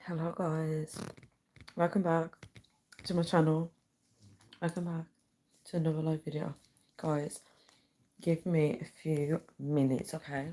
Hello guys, welcome back to my channel. Welcome back to another live video. Guys, give me a few minutes, okay?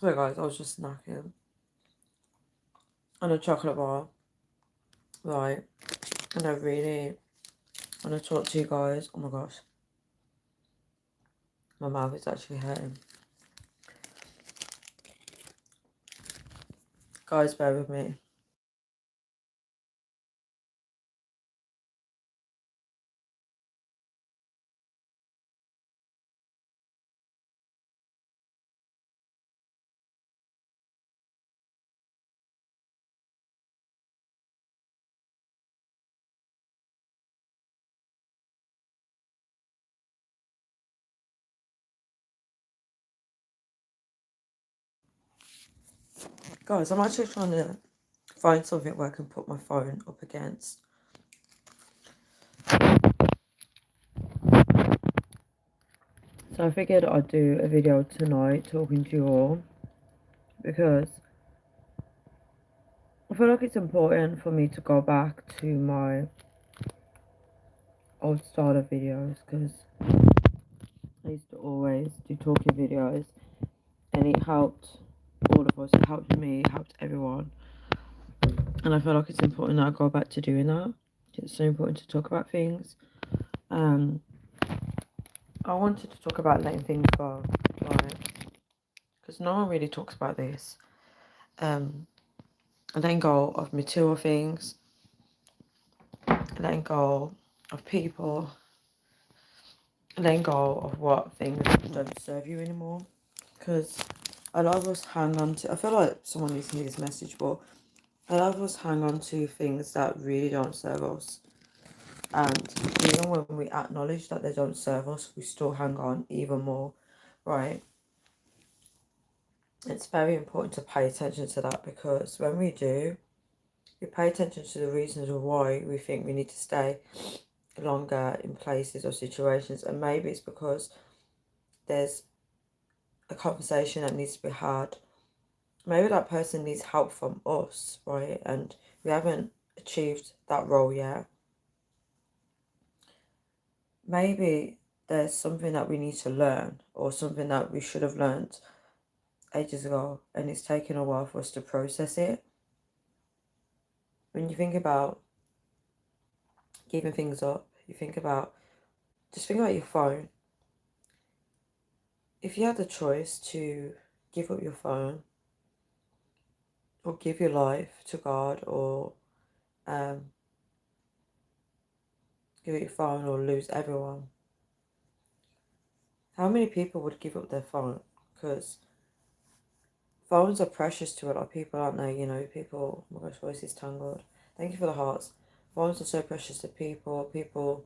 So guys, I was just snacking on a chocolate bar, right? And I really want to talk to you guys. Oh my gosh, my mouth is actually hurting. Guys, bear with me. Guys, I'm actually trying to find something where I can put my phone up against. So I figured I'd do a video tonight talking to you all because I feel like it's important for me to go back to my old style of videos because I used to always do talking videos and it helped all of us, it helped me, it helped everyone. And I feel like it's important that I go back to doing that. It's so important to talk about things. I wanted to talk about letting things go, right? Because no one really talks about this. Letting go of material things, letting go of people, letting go of what things don't serve you anymore. Because a lot of us hang on to, I feel like someone needs to hear this message, but a lot of us hang on to things that really don't serve us. And even when we acknowledge that they don't serve us, we still hang on even more, right? It's very important to pay attention to that because when we do, we pay attention to the reasons of why we think we need to stay longer in places or situations. And maybe it's because there's a conversation that needs to be had. Maybe that person needs help from us, right? And we haven't achieved that role yet. Maybe there's something that we need to learn or something that we should have learned ages ago, and it's taken a while for us to process it. When you think about giving things up, just think about your phone. If you had the choice to give up your phone, or give your life to God, or um, give up your phone, or lose everyone, how many people would give up their phone? Because phones are precious to a lot of people, aren't they? You know, people, oh my gosh, voice is tangled. Thank you for the hearts. Phones are so precious to people. People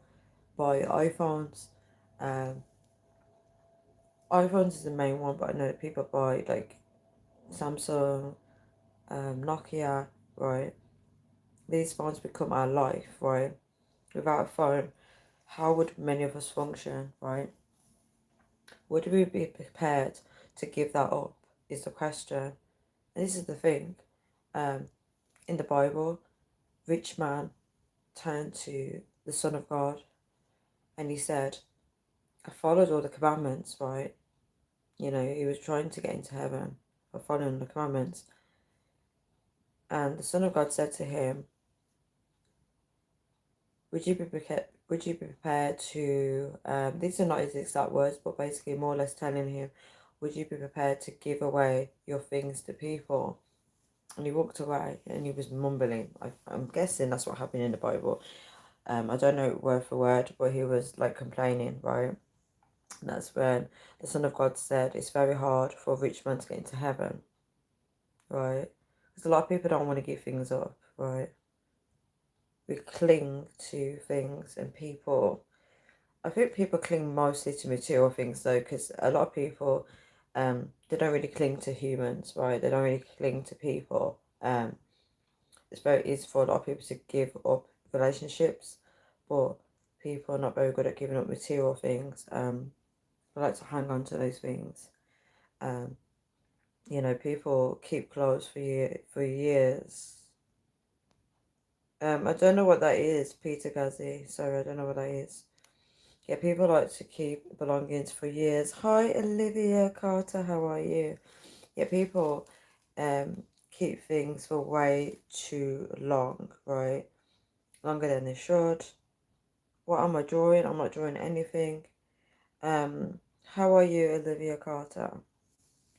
buy iPhones. Um, iPhones is the main one, but I know that people buy like Samsung, Nokia, right? These phones become our life, right? Without a phone, how would many of us function, right? Would we be prepared to give that up? Is the question. And this is the thing. Um, in the Bible, rich man turned to the Son of God and he said, I followed all the commandments, right? You know, he was trying to get into heaven by following the commandments. And the Son of God said to him, would you be prepared to, these are not his exact words, but basically more or less telling him, would you be prepared to give away your things to people? And he walked away and he was mumbling. I'm guessing that's what happened in the Bible. I don't know word for word, but he was like complaining, right? And that's when the Son of God said it's very hard for a rich man to get into heaven, right? Because a lot of people don't want to give things up, right? We cling to things and people. I think people cling mostly to material things though, because a lot of people, they don't really cling to humans, right? They don't really cling to people. It's very easy for a lot of people to give up relationships, but people are not very good at giving up material things. I like to hang on to those things. Um, you know, people keep clothes for years. I don't know what that is, Peter Ghazi. Sorry, I don't know what that is. Yeah, people like to keep belongings for years. Hi, Olivia Carter, how are you? Yeah, people keep things for way too long, right? Longer than they should. What am I drawing? I'm not drawing anything. How are you, Olivia Carter?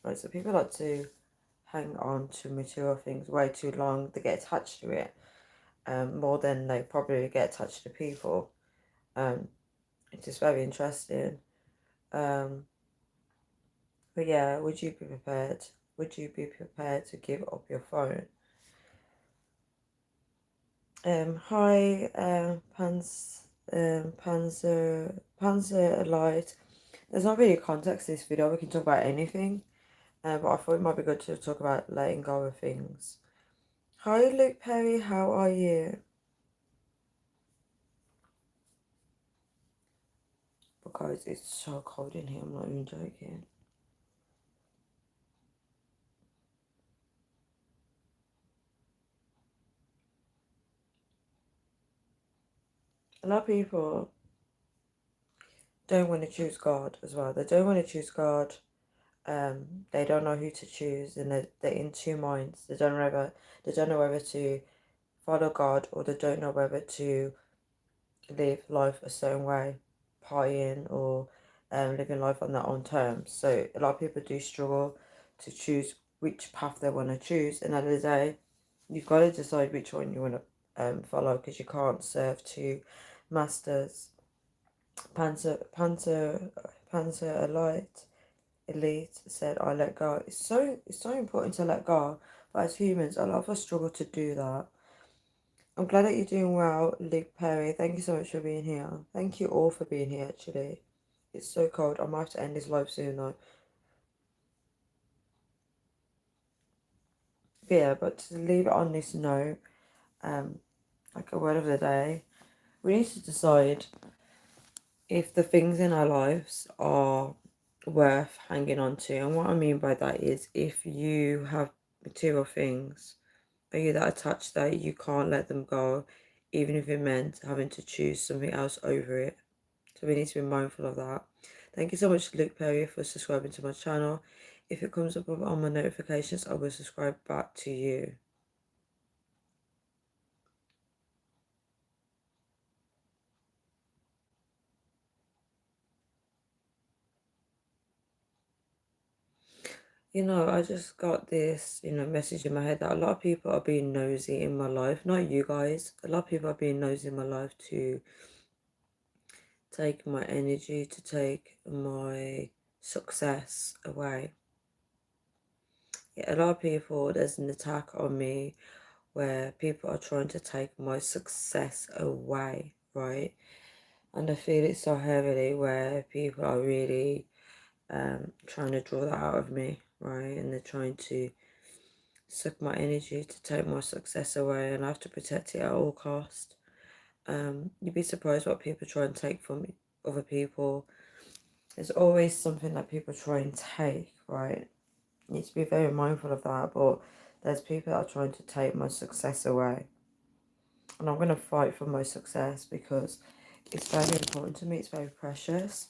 Right, so people like to hang on to material things way too long. They get attached to it, more than they probably get attached to people. It's just very interesting. Um, but yeah, would you be prepared? Would you be prepared to give up your phone? Hi, Panzer Light. There's not really context to this video. We can talk about anything. But I thought it might be good to talk about letting go of things. Hi, Luke Perry. How are you? Because it's so cold in here. I'm not even joking. A lot of people don't want to choose God as well. They don't want to choose God. They don't know who to choose, and they're in two minds. They don't know whether to follow God, or they don't know whether to live life a certain way, partying or living life on their own terms. So a lot of people do struggle to choose which path they want to choose, and at the end of the day, you've got to decide which one you want to follow, because you can't serve two masters. Panzer Elite said, "I let go." It's so important to let go, but as humans, a lot of us struggle to do that. I'm glad that you're doing well, Luke Perry. Thank you so much for being here. Thank you all for being here. Actually, it's so cold. I might have to end this live soon though. But yeah, but to leave it on this note, like a word of the day, we need to decide if the things in our lives are worth hanging on to. And what I mean by that is, if you have material things, are you that attached that you can't let them go, even if it meant having to choose something else over it? So we need to be mindful of that. Thank you so much, Luke Perry, for subscribing to my channel. if it comes up on my notifications, I will subscribe back to you. You know, I just got this, message in my head that a lot of people are being nosy in my life. Not you guys. A lot of people are being nosy in my life to take my energy, to take my success away. Yeah, a lot of people, there's an attack on me where people are trying to take my success away, right? And I feel it so heavily where people are really trying to draw that out of me, right? And they're trying to suck my energy to take my success away, and I have to protect it at all cost. You'd be surprised what people try and take from other people. There's always something that people try and take, right? You need to be very mindful of that, but there's people that are trying to take my success away. And I'm going to fight for my success because it's very important to me. It's very precious.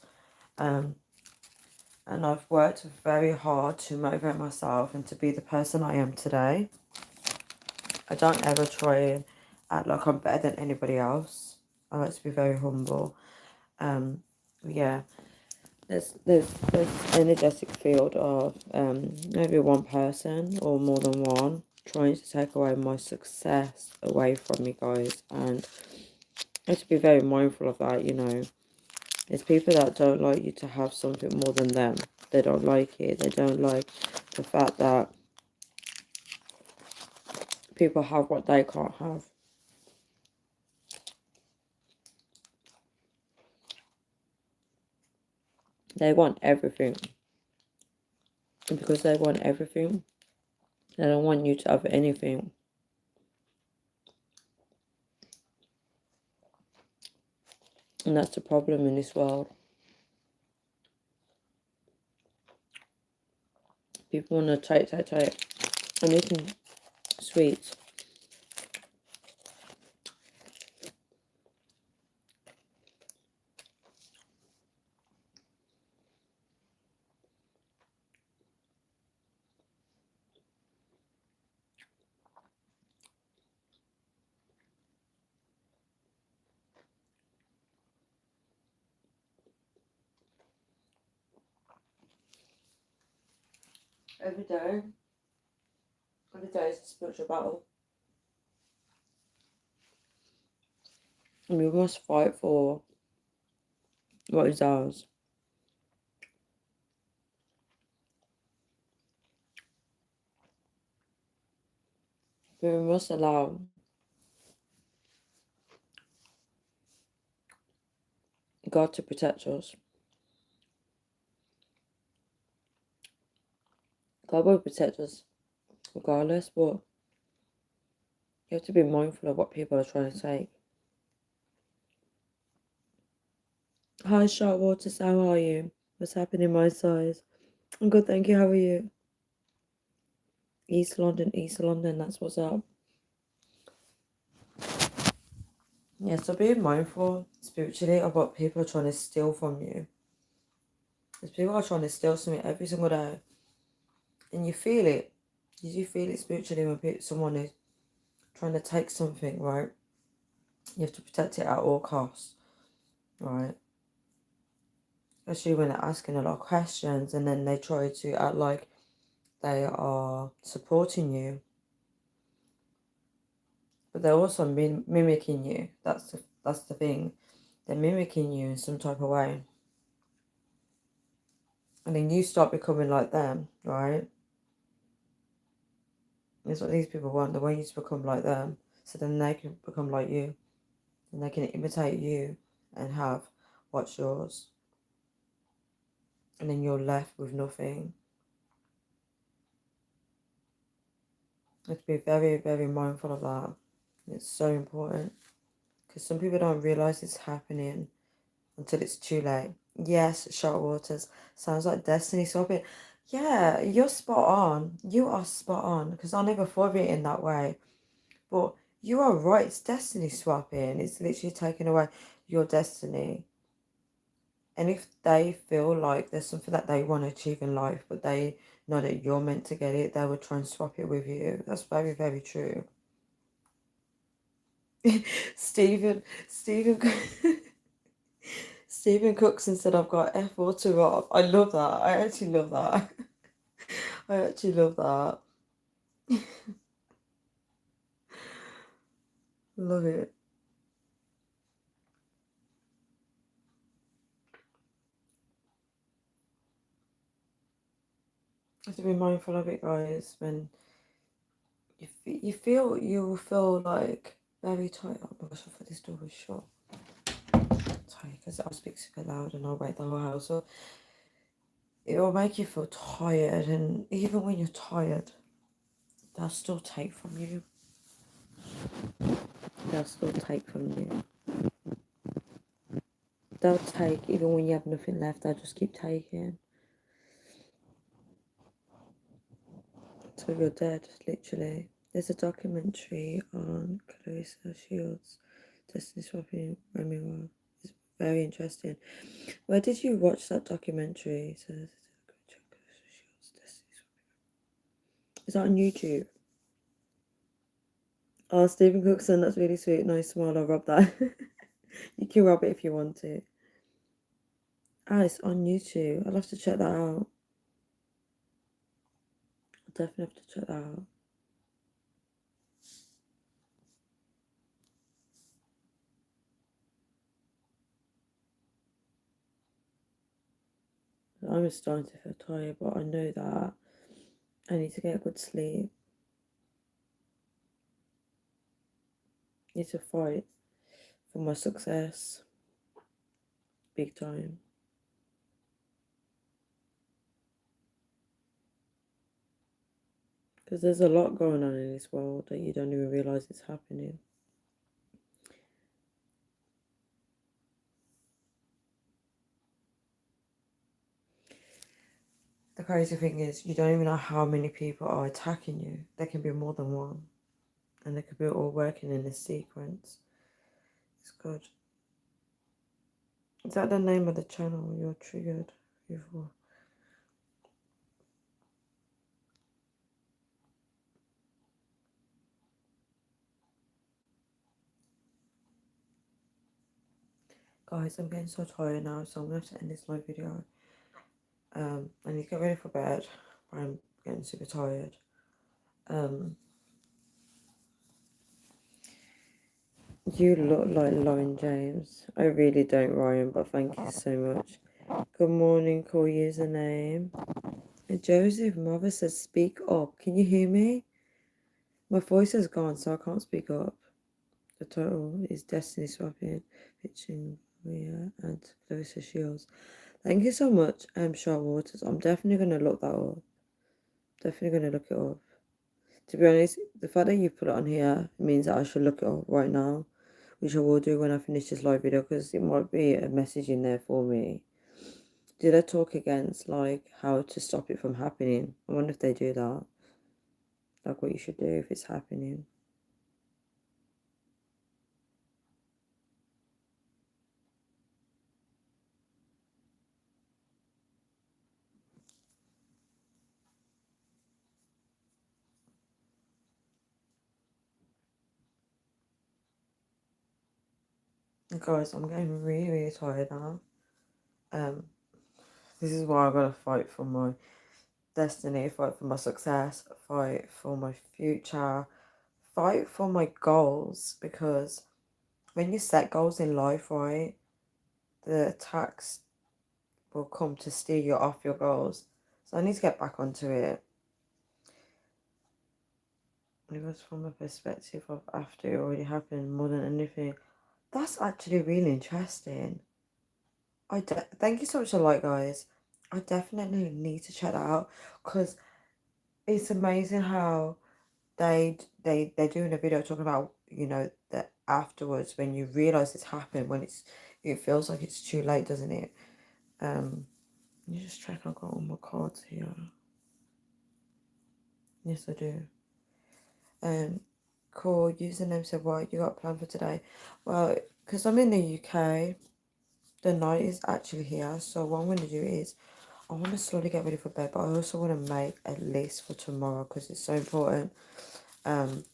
And I've worked very hard to motivate myself and to be the person I am today. I don't ever try and act like I'm better than anybody else. I like to be very humble. Yeah, there's this energetic field of maybe one person or more than one trying to take away my success away from me, guys. And I have to be very mindful of that, There's people that don't like you to have something more than them. They don't like it. They don't like the fact that people have what they can't have. They want everything. And because they want everything, they don't want you to have anything. And that's the problem in this world. People want to take. I'm eating sweets. Every day. Every day is a spiritual battle. And we must fight for what is ours. But we must allow God to protect us. God will protect us regardless, but you have to be mindful of what people are trying to take. Hi, Sharp Waters, how are you? What's happening, my size? I'm good, thank you. How are you? East London, that's what's up. Yeah, so be mindful spiritually of what people are trying to steal from you. Because people are trying to steal something every single day. And you feel it. You do feel it spiritually when someone is trying to take something, right? You have to protect it at all costs, right? Especially when they're asking a lot of questions and then they try to act like they are supporting you. But they're also mimicking you. That's the thing. They're mimicking you in some type of way. And then you start becoming like them, right? That's what these people want. They want you to become like them. So then they can become like you. And they can imitate you and have what's yours. And then you're left with nothing. You have to be very, very mindful of that. It's so important. Because some people don't realise it's happening until it's too late. Yes, Sharp Waters. Sounds like destiny swapping. Yeah, you're spot on. You are spot on. Because I never thought of it in that way. But you are right. It's destiny swapping. It's literally taking away your destiny. And if they feel like there's something that they want to achieve in life, but they know that you're meant to get it, they will try and swap it with you. That's very, very true. Stephen, Stephen Cookson said I've got F4 to Rob. I love that. I actually love that. I actually love that. Love it. I have to be mindful of it, guys. When you will feel like very tired. Oh my gosh, I thought this door was shut. Sorry, because I'll speak super loud and I'll wake the whole house. So it will make you feel tired, and even when you're tired, they'll still take from you. They'll still take from you. They'll take even when you have nothing left. They'll just keep taking. So you're dead, literally. There's a documentary on Clarissa Shields, Destiny Swapping Remuera. It's very interesting. Where did you watch that documentary? Is that on YouTube? Oh, Stephen Cookson, that's really sweet. Nice smile. I'll rub that. You can rub it if you want to. Ah, it's on YouTube. I'll have to check that out. I'll definitely have to check that out. I'm starting to feel tired, but I know that I need to get a good sleep. I need to fight for my success. Big time. Because there's a lot going on in this world that you don't even realise it's happening. The crazy thing is, you don't even know how many people are attacking you. There can be more than one. And they could be all working in a sequence. It's good. Is that the name of the channel you're triggered before? Guys, I'm getting so tired now, so I'm going to have to end this live video. I need to get ready for bed. I'm getting super tired. You look like Lauren James. I really don't, Ryan, but thank you so much. Good morning, call username. And Joseph Mother says, speak up. Can you hear me? My voice has gone, so I can't speak up. The total is Destiny Swapping, pitching Maria and Clarissa Shields. Thank you so much, Charlotte Waters. I'm definitely going to look that up. Definitely going to look it up. To be honest, the fact that you put it on here means that I should look it up right now, which I will do when I finish this live video, because it might be a message in there for me. Do they talk against, like, how to stop it from happening? I wonder if they do that. Like, what you should do if it's happening. Guys, I'm getting really, really tired now. This is why I gotta fight for my destiny, fight for my success, fight for my future, fight for my goals, because when you set goals in life, right, the attacks will come to steal you off your goals. So I need to get back onto it. It was from a perspective of after it already happened more than anything. That's actually really interesting. Thank you so much for the like, guys. I definitely need to check that out, because it's amazing how they're doing a video talking about, you know, that afterwards when you realise it's happened, when it feels like it's too late, doesn't it? You just check I've got all my cards here. Yes, I do. Cool. Username said, what you got planned for today? Well, because I'm in the UK, the night is actually here. So what I'm going to do is I want to slowly get ready for bed, but I also want to make a list for tomorrow because it's so important. The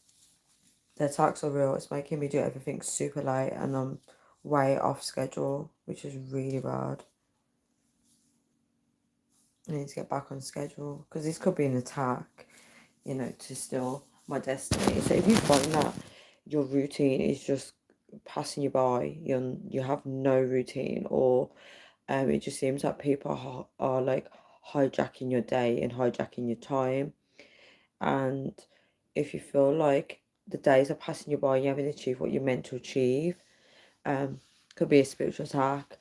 attacks are real. It's making me do everything super late and I'm way off schedule, which is really bad. I need to get back on schedule because this could be an attack, you know, to steal my destiny. So if you find that your routine is just passing you by, you have no routine, or it just seems like people are like hijacking your day and hijacking your time. And if you feel like the days are passing you by, you haven't achieved what you're meant to achieve, could be a spiritual attack,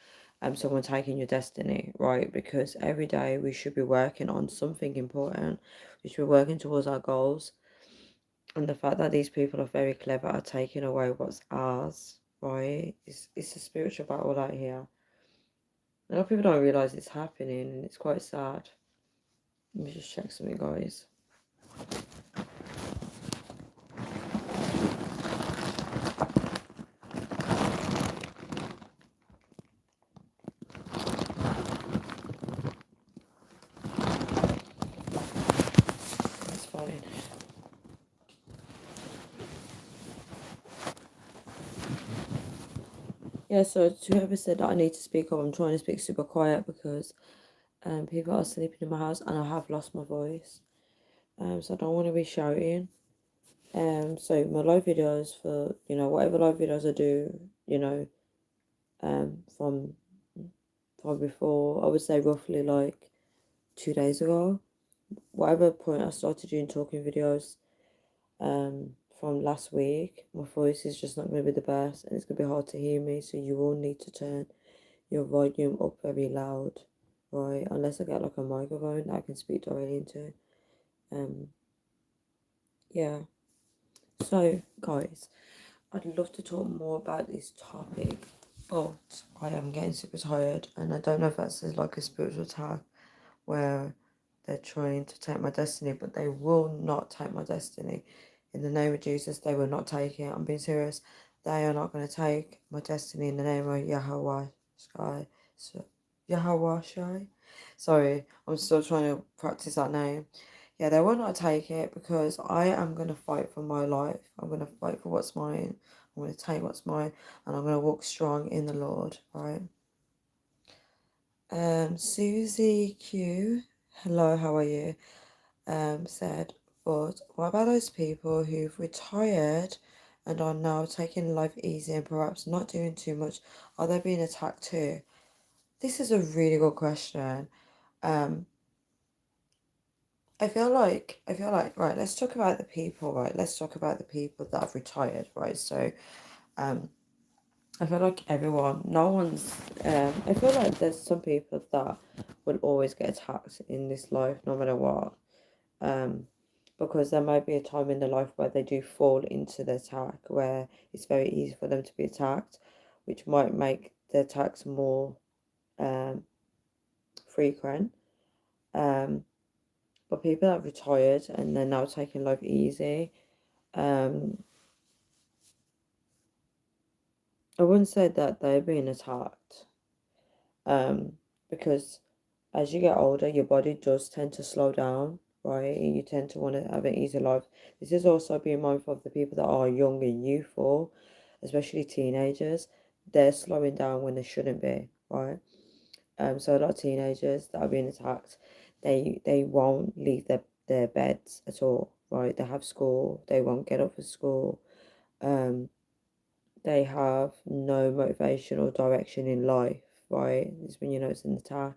someone taking your destiny, right? Because every day we should be working on something important. We should be working towards our goals. And the fact that these people are very clever at taking away what's ours, right? It's a spiritual battle out here. A lot of people don't realise it's happening and it's quite sad. Let me just check something, guys. That's fine. Yeah, so to whoever said that I need to speak up, I'm trying to speak super quiet because people are sleeping in my house and I have lost my voice. So I don't want to be shouting. So my live videos for, you know, whatever live videos I do, you know, from before, I would say roughly like 2 days ago, whatever point I started doing talking videos, from last week, my voice is just not going to be the best and it's going to be hard to hear me. So you will need to turn your volume up very loud, right? Unless I get like a microphone that I can speak directly into. Yeah. So, guys, I'd love to talk more about this topic, but I am getting super tired, and I don't know if that's like a spiritual attack where they're trying to take my destiny, but they will not take my destiny. In the name of Jesus, they will not take it. I'm being serious. They are not going to take my destiny in the name of Yahweh Sky. So, Yahweh Shai. Sorry, I'm still trying to practice that name. Yeah, they will not take it because I am going to fight for my life. I'm going to fight for what's mine. I'm going to take what's mine and I'm going to walk strong in the Lord, right? Susie Q, hello, how are you? Said, but what about those people who've retired and are now taking life easy and perhaps not doing too much? Are they being attacked too? This is a really good question. Um, I feel like right, let's talk about the people, right? Let's talk about the people that have retired, right? So I feel like everyone, no one's I feel like there's some people that will always get attacked in this life no matter what. Because there might be a time in their life where they do fall into the attack where it's very easy for them to be attacked, which might make the attacks more frequent. Um but people that have retired and they're now taking life easy, um, I wouldn't say that they're being attacked. Because as you get older, your body does tend to slow down, right? You tend to want to have an easier life. This is also being mindful of the people that are young and youthful, especially teenagers. They're slowing down when they shouldn't be, right? So a lot of teenagers that are being attacked, they won't leave their beds at all, right? They have school, they won't get up for school. Um, they have no motivation or direction in life, right? It's when you know it's an attack.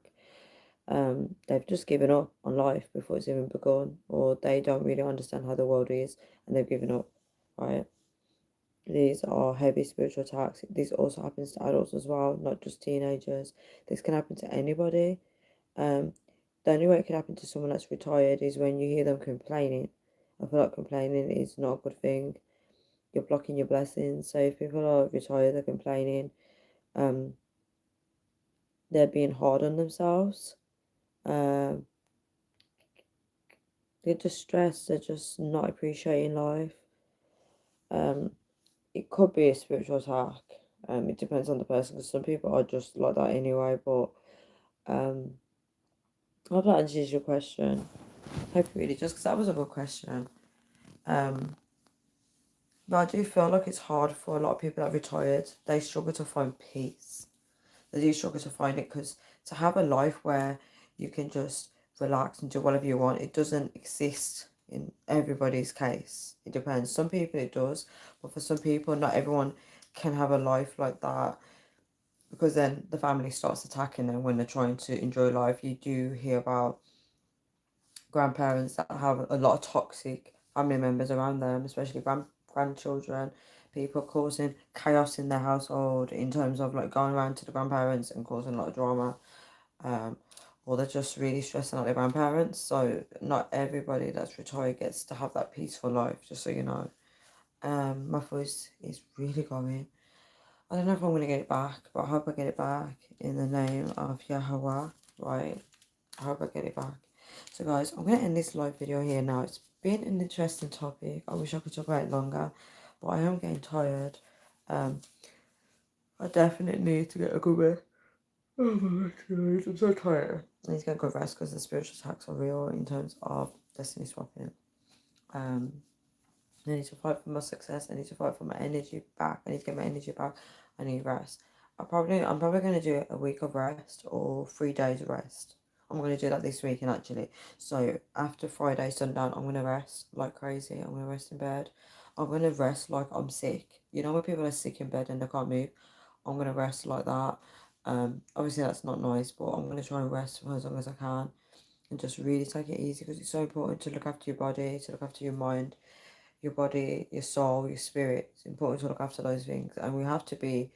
They've just given up on life before it's even begun, or they don't really understand how the world is and they've given up, right? These are heavy spiritual attacks. This also happens to adults as well, not just teenagers. This can happen to anybody. Um, the only way it can happen to someone that's retired is when you hear them complaining. I feel like complaining is not a good thing. You're blocking your blessings. So if people are retired, they're complaining, um, they're being hard on themselves. Um, they're just stressed. They're just not appreciating life. Um, it could be a spiritual attack. It depends on the person, because some people are just like that anyway. But I hope that answers your question. Hope it really just, because that was a good question. But I do feel like it's hard for a lot of people that are retired. They struggle to find peace. They do struggle to find it, because to have a life where you can just relax and do whatever you want, it doesn't exist in everybody's case. It depends. Some people it does, but for some people, not everyone can have a life like that, because then the family starts attacking them when they're trying to enjoy life. You do hear about grandparents that have a lot of toxic family members around them, especially grandchildren, people causing chaos in their household in terms of like going around to the grandparents and causing a lot of drama. Or they're just really stressing out their grandparents. So not everybody that's retired gets to have that peaceful life, just so you know. My voice is really going. I don't know if I'm going to get it back, but I hope I get it back in the name of Yahweh, right? I hope I get it back. So guys, I'm going to end this live video here now. It's been an interesting topic. I wish I could talk about it longer, but I am getting tired. I definitely need to get a good rest. Oh my god, I'm so tired. I need to get a good rest, because the spiritual attacks are real in terms of destiny swapping. I need to fight for my success. I need to fight for my energy back. I need to get my energy back. I need rest. I'm probably going to do a week of rest or 3 days of rest. I'm going to do that this weekend actually. So after Friday sundown, I'm going to rest like crazy. I'm going to rest in bed. I'm going to rest like I'm sick. You know when people are sick in bed and they can't move? I'm going to rest like that. Obviously that's not nice, but I'm going to try and rest for as long as I can. And just really take it easy, because it's so important to look after your body, to look after your mind, your body, your soul, your spirit. It's important to look after those things, and we have to be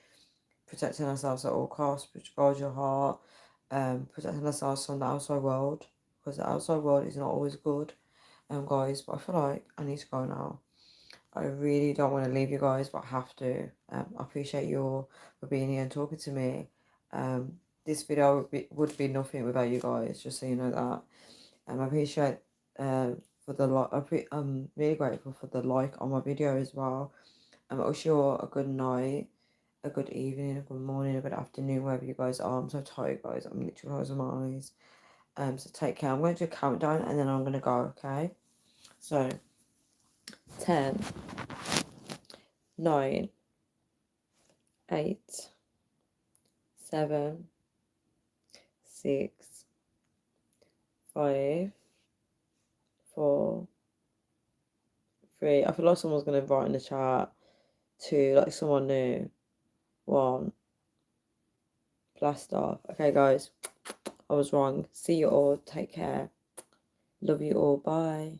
protecting ourselves at all costs. Guard your heart, protecting ourselves from the outside world, because the outside world is not always good. Guys, but I feel like I need to go now. I really don't want to leave you guys, but I have to. I appreciate you all for being here and talking to me. This video would be nothing without you guys, just so you know that. I appreciate for the I'm really grateful for the like on my video as well. I wish you all a good night, a good evening, a good morning, a good afternoon, wherever you guys are. I'm so tired, guys. I'm literally closing my eyes. So take care. I'm going to do a countdown and then I'm going to go, okay? So 10, 9, 8, 7, 6, 5, 4, 3. I feel like someone's going to write in the chat. 2, like someone new. 1, blast off. Okay, guys, I was wrong. See you all. Take care. Love you all. Bye.